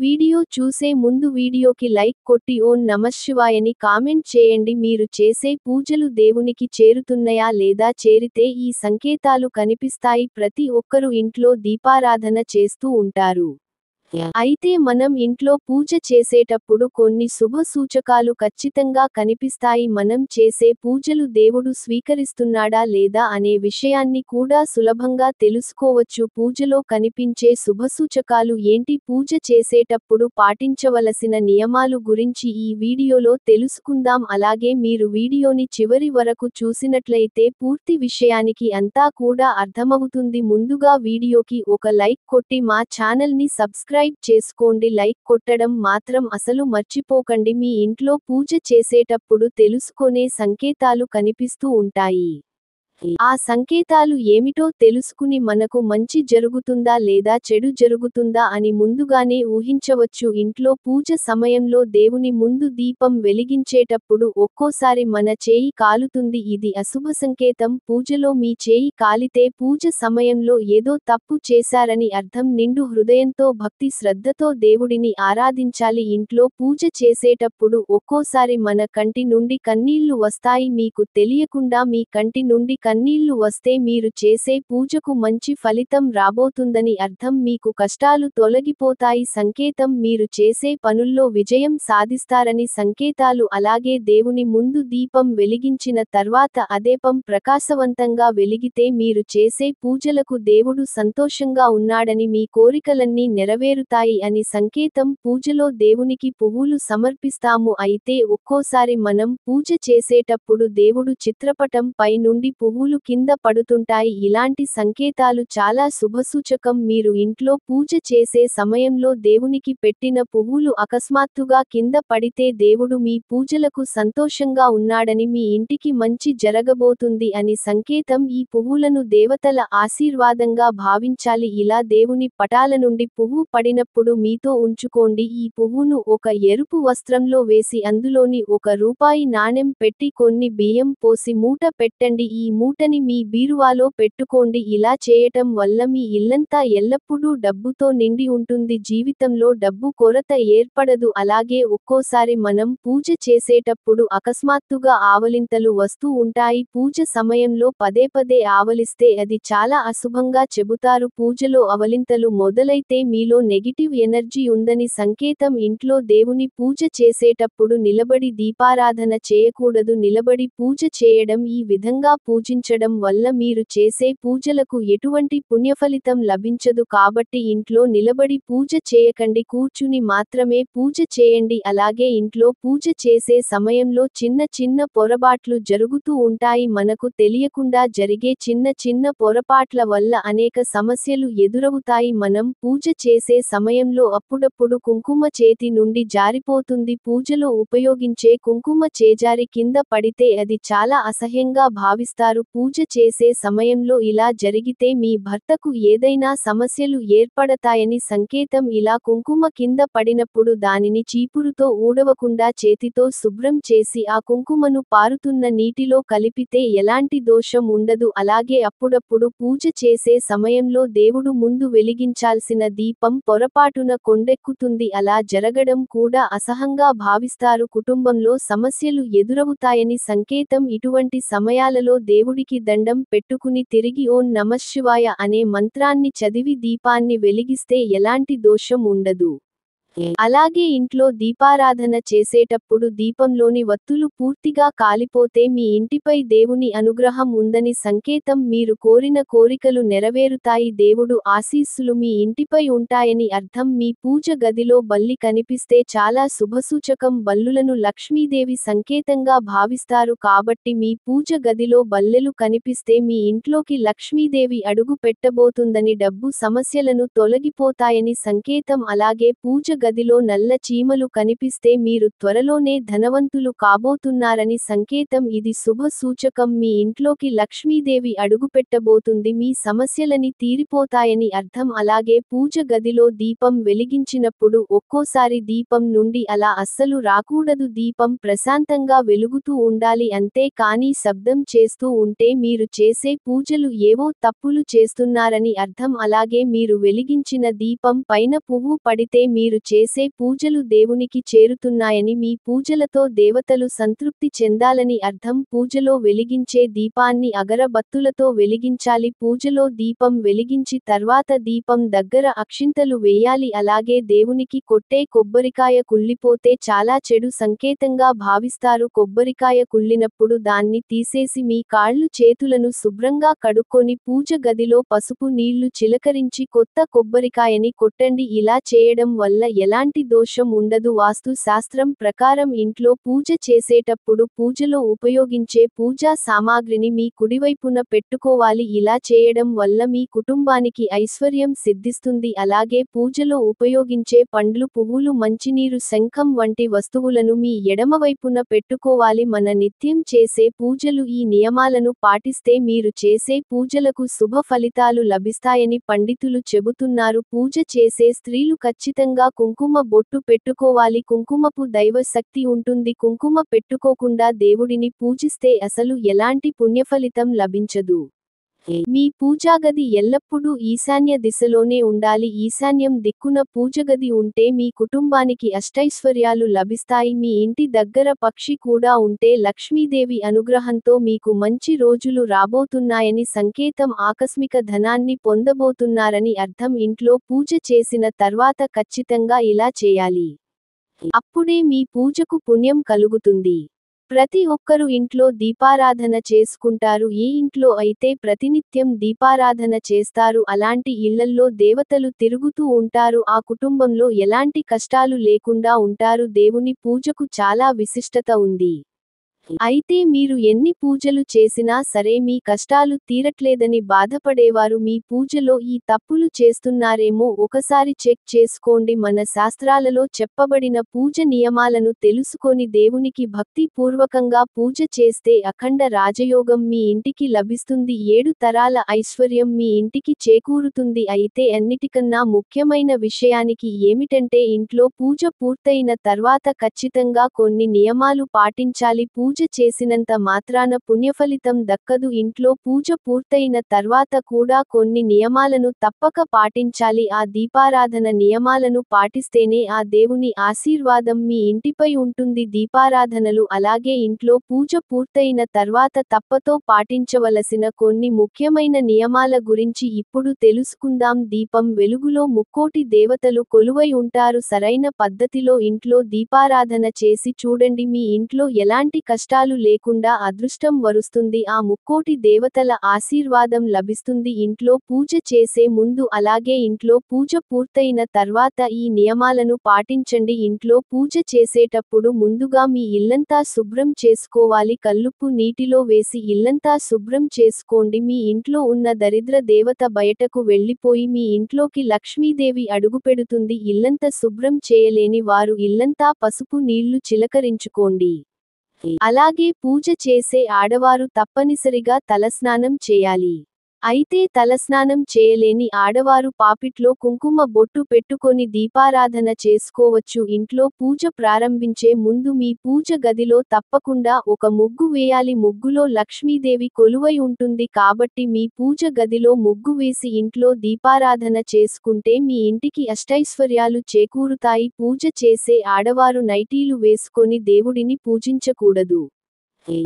Video చూసే ముందు వీడియోకి లైక్ కొట్టి ఓం నమఃశివాయని కామెంట్ చేయండి. మీరు చేసే పూజలు దేవునికి చేరుతున్నాయా లేదా చేరితే ఈ సంకేతాలు కనిపిస్తాయి. ప్రతి ఒక్కరు ఇంట్లో దీపారాధన చేస్తూ ఉంటారు. అయితే మనం ఇంట్లో పూజ చేసేటప్పుడు కొన్ని శుభ సూచకాలు ఖచ్చితంగా కనిపిస్తాయి. మనం చేసే పూజలు దేవుడు స్వీకరిస్తున్నాడా లేదా అనే విషయాన్ని కూడా సులభంగా తెలుసుకోవచ్చు. పూజలో కనిపించే శుభసూచకాలు ఏంటి? పూజ చేసేటప్పుడు పాటించవలసిన నియమాలు గురించి ఈ వీడియోలో తెలుసుకుందాం. అలాగే మీరు వీడియోని చివరి వరకు చూసినట్లయితే పూర్తి విషయానికి అంతా కూడా అర్థమవుతుంది. ముందుగా వీడియోకి ఒక లైక్ కొట్టి మా ఛానల్ని సబ్స్క్రైబ్ చేసుకోండి. లైక్ కొట్టడం మాత్రం అసలు మర్చిపోకండి. మీ ఇంట్లో పూజ చేసేటప్పుడు తెలుసుకునే సంకేతాలు కనిపిస్తూ ఉంటాయి. ఆ సంకేతాలు ఏమిటో తెలుసుకుని మనకు మంచి జరుగుతుందా లేదా చెడు జరుగుతుందా అని ముందుగానే ఊహించవచ్చు. ఇంట్లో పూజ సమయంలో దేవుని ముందు దీపం వెలిగించేటప్పుడు ఒక్కోసారి మన చేయి కాలుతుంది. ఇది అశుభ సంకేతం. పూజలో మీ చేయి కాలితే పూజ సమయంలో ఏదో తప్పు చేశారని అర్థం. నిండు హృదయంతో భక్తి శ్రద్ధతో దేవుడిని ఆరాధించాలి. ఇంట్లో పూజ చేసేటప్పుడు ఒక్కోసారి మన కంటి నుండి కన్నీళ్లు వస్తాయి. మీకు తెలియకుండా మీ కంటి నుండి కన్నీళ్లు వస్తే మీరు చేసే పూజకు మంచి ఫలితం రాబోతుందని అర్థం. మీకు కష్టాలు తొలగిపోతాయి సంకేతం. మీరు చేసే పనుల్లో విజయం సాధిస్తారని సంకేతాలు. అలాగే దేవుని ముందు దీపం వెలిగించిన తర్వాత అదీపం ప్రకాశవంతంగా వెలిగితే మీరు చేసే పూజలకు దేవుడు సంతోషంగా ఉన్నాడని, మీ కోరికలన్నీ నెరవేరుతాయి అని సంకేతం. పూజలో దేవునికి పువ్వులు సమర్పిస్తాము. అయితే ఒక్కోసారి మనం పూజ చేసేటప్పుడు దేవుడు చిత్రపటం పై నుండి పువ్వులు కింద పడుతుంటాయి. ఇలాంటి సంకేతాలు చాలా శుభసూచకం. మీరు ఇంట్లో పూజ చేసే సమయంలో దేవునికి పెట్టిన పువ్వులు అకస్మాత్తుగా కింద పడితే దేవుడు మీ పూజలకు సంతోషంగా ఉన్నాడని, మీ ఇంటికి మంచి జరగబోతుంది అని సంకేతం. ఈ పువ్వులను దేవతల ఆశీర్వాదంగా భావించాలి. ఇలా దేవుని పటాల నుండి పువ్వు పడినప్పుడు మీతో ఉంచుకోండి. ఈ పువ్వును ఒక ఎరుపు వస్త్రంలో వేసి అందులోని రూపాయి నాణెం పెట్టి కొన్ని బియ్యం పోసి మూట పెట్టండి. ఈ మూటని మీ బీరువాలో పెట్టుకోండి. ఇలా చేయటం వల్ల మీ ఇల్లంతా ఎల్లప్పుడూ డబ్బుతో నిండి ఉంటుంది. జీవితంలో డబ్బు కొరత ఏర్పడదు. అలాగే ఒక్కోసారి మనం పూజ చేసేటప్పుడు అకస్మాత్తుగా ఆవలింతలు వస్తూ ఉంటాయి. పూజ సమయంలో పదే పదే ఆవలిస్తే అది చాలా అశుభంగా చెబుతారు. పూజలో అవలింతలు మొదలైతే మీలో నెగిటివ్ ఎనర్జీ ఉందని సంకేతం. ఇంట్లో దేవుని పూజ చేసేటప్పుడు నిలబడి దీపారాధన చేయకూడదు. నిలబడి పూజ చేయడం, ఈ విధంగా పూజించడం వల్ల మీరు చేసే పూజలకు ఎటువంటి పుణ్యఫలితం లభించదు. కాబట్టి ఇంట్లో నిలబడి పూజ చేయకండి. కూర్చుని మాత్రమే పూజ చేయండి. అలాగే ఇంట్లో పూజ చేసే సమయంలో చిన్న చిన్న పొరపాట్లు జరుగుతూ ఉంటాయి. మనకు తెలియకుండా జరిగే చిన్న చిన్న పొరపాట్ల వల్ల అనేక సమస్యలు ఎదురవుతాయి. మనం పూజ చేసే సమయంలో అప్పుడప్పుడు కుంకుమ చేతి నుండి జారిపోతుంది. పూజలో ఉపయోగించే కుంకుమ చేజారి కింద పడితే అది చాలా అసహ్యంగా భావిస్తారు. పూజ చేసే సమయంలో ఇలా జరిగితే మీ భర్తకు ఏదైనా సమస్యలు ఏర్పడతాయని సంకేతం. ఇలా కుంకుమ కింద పడినప్పుడు దానిని చీపురుతో ఊడవకుండా చేతితో శుభ్రం చేసి ఆ కుంకుమను పారుతున్న నీటిలో కలిపితే ఎలాంటి దోషం ఉండదు. అలాగే అప్పుడప్పుడు పూజ చేసే సమయంలో దేవుడు ముందు వెలిగించాల్సిన దీపం పొరపాటున కొండెక్కుతుంది. అలా జరగడం కూడా అసహంగా భావిస్తారు. కుటుంబంలో సమస్యలు ఎదురవుతాయని సంకేతం. ఇటువంటి సమయాలలో దేవుడికి దండం పెట్టుకుని తిరిగి ఓం నమఃశివాయ అనే మంత్రాన్ని చదివి దీపాన్ని వెలిగిస్తే ఎలాంటి దోషం ఉండదు. అలాగే ఇంట్లో దీపారాధన చేసేటప్పుడు దీపంలోని వత్తులు పూర్తిగా కాలిపోతే మీ ఇంటిపై దేవుని అనుగ్రహం ఉందని సంకేతం. మీరు కోరిన కోరికలు నెరవేరుతాయి. దేవుడు ఆశీస్సులు మీ ఇంటిపై ఉంటాయని అర్థం. మీ పూజ గదిలో బల్లి కనిపిస్తే చాలా శుభసూచకం. బల్లులను లక్ష్మీదేవి సంకేతంగా భావిస్తారు. కాబట్టి మీ పూజ గదిలో బల్లెలు కనిపిస్తే మీ ఇంట్లోకి లక్ష్మీదేవి అడుగు పెట్టబోతుందని, డబ్బు సమస్యలను తొలగిపోతాయని సంకేతం. అలాగే పూజ గదిలో నల్ల చీమలు కనిపిస్తే మీరు త్వరలోనే ధనవంతులు కాబోతున్నారని సంకేతం. ఇది శుభ సూచకం. మీ ఇంట్లోకి లక్ష్మీదేవి అడుగుపెట్టబోతుంది. మీ సమస్యలని తీరిపోతాయని అర్థం. అలాగే పూజ గదిలో దీపం వెలిగించినప్పుడు ఒక్కోసారి దీపం నుండి అలా అస్సలు రాకూడదు. దీపం ప్రశాంతంగా వెలుగుతూ ఉండాలి. అంతే కానీ శబ్దం చేస్తూ ఉంటే మీరు చేసే పూజలు ఏవో తప్పులు చేస్తున్నారని అర్థం. అలాగే మీరు వెలిగించిన దీపం పైన పువ్వు పడితే మీరు చేసే పూజలు దేవునికి చేరుతున్నాయని, మీ పూజలతో దేవతలు సంతృప్తి చెందాలని అర్థం. పూజలో వెలిగించే దీపాన్ని అగరబత్తులతో వెలిగించాలి. పూజలో దీపం వెలిగించి తర్వాత దీపం దగ్గర అక్షింతలు వేయాలి. అలాగే దేవునికి కొట్టే కొబ్బరికాయ కుళ్ళిపోతే చాలా చెడు సంకేతంగా భావిస్తారు. కొబ్బరికాయ కుళ్ళినప్పుడు దాన్ని తీసేసి మీ కాళ్ళు చేతులను శుభ్రంగా కడుక్కొని పూజ గదిలో పసుపు నీళ్లు చిలకరించి కొత్త కొబ్బరికాయని కొట్టండి. ఇలా చేయడం వల్ల ఎలాంటి దోషం ఉండదు. వాస్తు శాస్త్రం ప్రకారం ఇంట్లో పూజ చేసేటప్పుడు పూజలో ఉపయోగించే పూజా సామాగ్రిని మీ కుడివైపున పెట్టుకోవాలి. ఇలా చేయడం వల్ల మీ కుటుంబానికి ఐశ్వర్యం సిద్ధిస్తుంది. అలాగే పూజలో ఉపయోగించే పండ్లు, పువ్వులు, మంచినీరు, శంఖం వంటి వస్తువులను మీ ఎడమవైపున పెట్టుకోవాలి. మన నిత్యం చేసే పూజలు ఈ నియమాలను పాటిస్తే మీరు చేసే పూజలకు శుభ ఫలితాలు లభిస్తాయని పండితులు చెబుతున్నారు. పూజ చేసే స్త్రీలు ఖచ్చితంగా కుంకుమ బొట్టు పెట్టుకోవాలి. కుంకుమపు దైవ శక్తి ఉంటుంది. కుంకుమ పెట్టుకోకుండా దేవుడిని పూజిస్తే అసలు ఎలాంటి పుణ్యఫలితం లభించదు. మీ పూజాగది ఎల్లప్పుడూ ఈశాన్య దిశలోనే ఉండాలి. ఈశాన్యం దిక్కున పూజగది ఉంటే మీ కుటుంబానికి అష్టైశ్వర్యాలు లభిస్తాయి. మీ ఇంటి దగ్గర పక్షి కూడా ఉంటే లక్ష్మీదేవి అనుగ్రహంతో మీకు మంచి రోజులు రాబోతున్నాయని సంకేతం. ఆకస్మిక ధనాన్ని పొందబోతున్నారని అర్థం. ఇంట్లో పూజ చేసిన తర్వాత ఖచ్చితంగా ఇలా చేయాలి. అప్పుడే మీ పూజకు పుణ్యం కలుగుతుంది. ప్రతి ఒక్కరు ఇంట్లో దీపారాధన చేసుకుంటారు. ఏ ఇంట్లో అయితే ప్రతినిత్యం దీపారాధన చేస్తారు అలాంటి ఇళ్లల్లో దేవతలు తిరుగుతూ ఉంటారు. ఆ కుటుంబంలో ఎలాంటి కష్టాలు లేకుండా ఉంటారు. దేవుని పూజకు చాలా విశిష్టత ఉంది. అయితే మీరు ఎన్ని పూజలు చేసినా సరే మీ కష్టాలు తీరట్లేదని బాధపడేవారు మీ పూజలో ఈ తప్పులు చేస్తున్నారేమో ఒకసారి చెక్ చేసుకోండి. మన శాస్త్రాలలో చెప్పబడిన పూజ నియమాలను తెలుసుకొని దేవునికి భక్తి పూర్వకంగా పూజ చేస్తే అఖండ రాజయోగం మీ ఇంటికి లభిస్తుంది. 7 తరాల ఐశ్వర్యం మీ ఇంటికి చేకూరుతుంది. అయితే అన్నిటికన్నా ముఖ్యమైన విషయానికి ఏమిటంటే ఇంట్లో పూజ పూర్తయిన తర్వాత ఖచ్చితంగా కొన్ని నియమాలు పాటించాలి. పూజ చేసినంత మాత్రాన పుణ్యఫలితం దక్కదు. ఇంట్లో పూజ పూర్తయిన తర్వాత కూడా కొన్ని నియమాలను తప్పక పాటించాలి. ఆ దీపారాధన నియమాలను పాటిస్తేనే ఆ దేవుని ఆశీర్వాదం మీ ఇంటిపై ఉంటుంది. దీపారాధనలు అలాగే ఇంట్లో పూజ పూర్తయిన తర్వాత తప్పతో పాటించవలసిన కొన్ని ముఖ్యమైన నియమాల గురించి ఇప్పుడు తెలుసుకుందాం. దీపం వెలుగులో ముక్కోటి దేవతలు కొలువై ఉంటారు. సరైన పద్ధతిలో ఇంట్లో దీపారాధన చేసి చూడండి. మీ ఇంట్లో ఎలాంటి కష్టాలు లేకుండా అదృష్టం వరుస్తుంది. ఆ ముక్కోటి దేవతల ఆశీర్వాదం లభిస్తుంది. ఇంట్లో పూజ చేసే ముందు అలాగే ఇంట్లో పూజ పూర్తయిన తర్వాత ఈ నియమాలను పాటించండి. ఇంట్లో పూజ చేసేటప్పుడు ముందుగా మీ ఇల్లంతా శుభ్రం చేసుకోవాలి. కల్లుప్పు నీటిలో వేసి ఇల్లంతా శుభ్రం చేసుకోండి. మీ ఇంట్లో ఉన్న దరిద్ర దేవత బయటకు వెళ్ళిపోయి మీ ఇంట్లోకి లక్ష్మీదేవి అడుగుపెడుతుంది. ఇల్లంతా శుభ్రం చేయలేని వారు ఇల్లంతా పసుపు నీళ్లు చిలకరించుకోండి. అలాగే పూజ చేసే ఆడవారు తప్పనిసరిగా తలస్నానం చేయాలి. అయితే తలస్నానం చేయలేని ఆడవారు పాపిట్లో కుంకుమ బొట్టు పెట్టుకొని దీపారాధన చేసుకోవచ్చు. ఇంట్లో పూజ ప్రారంభించే ముందు మీ పూజ గదిలో తప్పకుండా ఒక ముగ్గు వేయాలి. ముగ్గులో లక్ష్మీదేవి కొలువై ఉంటుంది కాబట్టి మీ పూజ గదిలో ముగ్గు వేసి ఇంట్లో దీపారాధన చేసుకుంటే మీ ఇంటికి అష్టైశ్వర్యాలు చేకూరుతాయి. పూజ చేసే ఆడవారు నైటీలు వేసుకొని దేవుడిని పూజించకూడదు.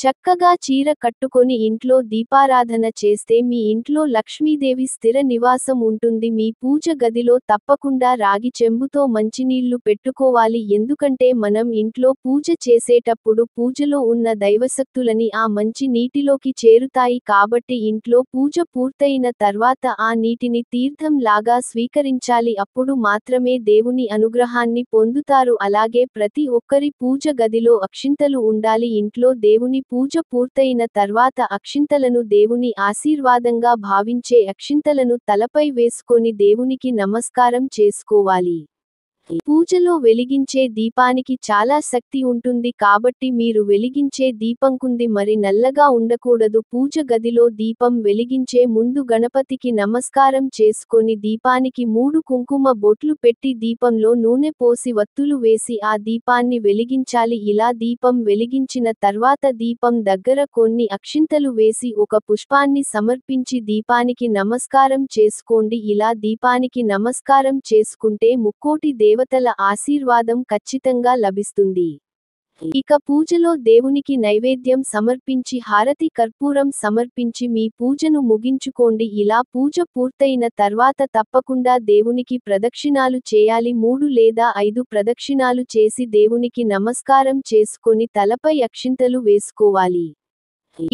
చక్కగా చీర కట్టుకొని ఇంట్లో దీపారాధన చేస్తే మీ ఇంట్లో లక్ష్మీదేవి స్థిర నివాసం ఉంటుంది. మీ పూజ గదిలో తప్పకుండా రాగి చెంబుతో మంచినీళ్లు పెట్టుకోవాలి. ఎందుకంటే మనం ఇంట్లో పూజ చేసేటప్పుడు పూజలో ఉన్న దైవశక్తులని ఆ మంచి నీటిలోకి చేరుతాయి కాబట్టి ఇంట్లో పూజ పూర్తయిన తర్వాత ఆ నీటిని తీర్థం లాగా స్వీకరించాలి. అప్పుడు మాత్రమే దేవుని అనుగ్రహాన్ని పొందుతారు. అలాగే ప్రతి ఒక్కరి పూజ గదిలో అక్షింతలు ఉండాలి. ఇంట్లో దేవుని పూజ పూర్తయిన తర్వాత అక్షింతలను దేవుని ఆశీర్వాదంగా భావించే అక్షింతలను తలపై వేసుకొని దేవునికి నమస్కారం చేసుకోవాలి. పూజలో వెలిగించే దీపానికి చాలా శక్తి ఉంటుంది కాబట్టి మీరు వెలిగించే దీపంకుంది మరి నల్లగా ఉండకూడదు. పూజ గదిలో దీపం వెలిగించే ముందు గణపతికి నమస్కారం చేసుకొని దీపానికి 3 కుంకుమ బొట్లు పెట్టి దీపంలో నూనె పోసి వత్తులు వేసి ఆ దీపాన్ని వెలిగించాలి. ఇలా దీపం వెలిగించిన తర్వాత దీపం దగ్గర కొన్ని అక్షింతలు వేసి ఒక పుష్పాన్ని సమర్పించి దీపానికి నమస్కారం చేసుకోండి. ఇలా దీపానికి నమస్కారం చేసుకుంటే ముక్కోటి దేవతల దేవతల ఆశీర్వాదం ఖచ్చితంగా లభిస్తుంది. ఇక పూజలో దేవునికి నైవేద్యం సమర్పించి హారతి కర్పూరం సమర్పించి మీ పూజను ముగించుకోండి. ఇలా పూజ పూర్తయిన తర్వాత తప్పకుండా దేవునికి ప్రదక్షిణాలు చేయాలి. 3 లేదా 5 ప్రదక్షిణాలు చేసి దేవునికి నమస్కారం చేసుకొని తలపై అక్షింతలు వేసుకోవాలి.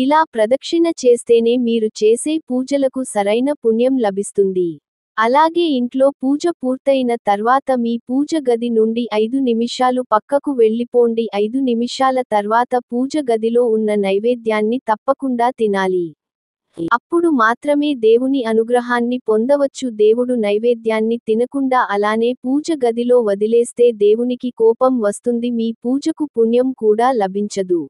ఇలా ప్రదక్షిణ చేస్తేనే మీరు చేసే పూజలకు సరైన పుణ్యం లభిస్తుంది. అలాగే ఇంట్లో పూజ పూర్తయిన తర్వాత మీ పూజ గది నుండి 5 నిమిషాలు పక్కకు వెళ్ళిపోండి. 5 నిమిషాల తర్వాత పూజ గదిలో ఉన్న నైవేద్యాన్ని తప్పకుండా తినాలి. అప్పుడు మాత్రమే దేవుని అనుగ్రహాన్ని పొందవచ్చు. దేవుడు నైవేద్యాన్ని తినకుండా అలానే పూజ గదిలో వదిలేస్తే దేవునికి కోపం వస్తుంది. మీ పూజకు పుణ్యం కూడా లభించదు.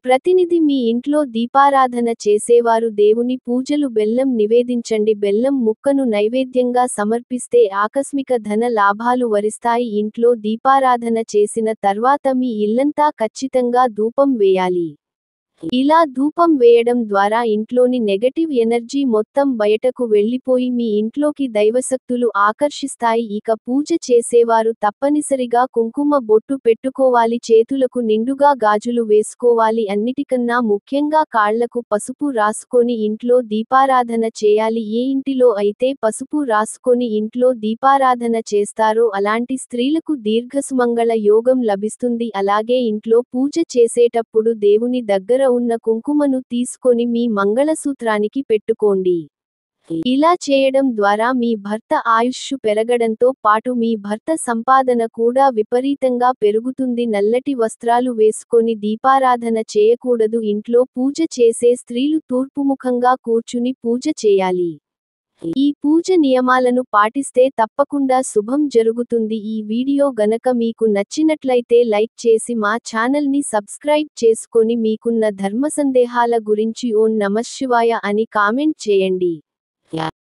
ప్రతినిధి మీ ఇంట్లో దీపారాధన చేసేవారు దేవుని పూజలు బెల్లం నివేదించండి. బెల్లం ముక్కను నైవేద్యంగా సమర్పిస్తే ఆకస్మిక ధన లాభాలు వరిస్తాయి. ఇంట్లో దీపారాధన చేసిన తర్వాత మీ ఇల్లంతా ఖచ్చితంగా ధూపం వేయాలి. ఇలా ధూపం వేయడం ద్వారా ఇంట్లోని నెగటివ్ ఎనర్జీ మొత్తం బయటకు వెళ్ళిపోయి మీ ఇంట్లోకి దైవశక్తులు ఆకర్షిస్తాయి. ఇక పూజ చేసేవారు తప్పనిసరిగా కుంకుమ బొట్టు పెట్టుకోవాలి. చేతులకు నిండుగా గాజులు వేసుకోవాలి. అన్నిటికన్నా ముఖ్యంగా కాళ్లకు పసుపు రాసుకొని ఇంట్లో దీపారాధన చేయాలి. ఏ ఇంటిలో అయితే పసుపు రాసుకొని ఇంట్లో దీపారాధన చేస్తారో అలాంటి స్త్రీలకు దీర్ఘసుమంగళ యోగం లభిస్తుంది. అలాగే ఇంట్లో పూజ చేసేటప్పుడు దేవుని దగ్గర ఉన్న కుంకుమను తీసుకొని మీ మంగళసూత్రానికి పెట్టుకోండి. ఇలా చేయడం ద్వారా మీ భర్త ఆయుష్షు పెరగడంతో పాటు మీ భర్త సంపాదన కూడా విపరీతంగా పెరుగుతుంది. నల్లటి వస్త్రాలు వేసుకొని దీపారాధన చేయకూడదు. ఇంట్లో పూజ చేసే స్త్రీలు తూర్పుముఖంగా కూర్చుని పూజ చేయాలి. ఈ పూజ నియమాలను పాటిస్తే తప్పకుండా శుభం జరుగుతుంది. ఈ వీడియో గనక మీకు నచ్చినట్లయితే లైక్ చేసి మా ఛానల్ని సబ్స్క్రైబ్ చేసుకొని మీకున్న ధర్మ సందేహాల గురించి ఓం నమఃశివాయ అని కామెంట్ చేయండి.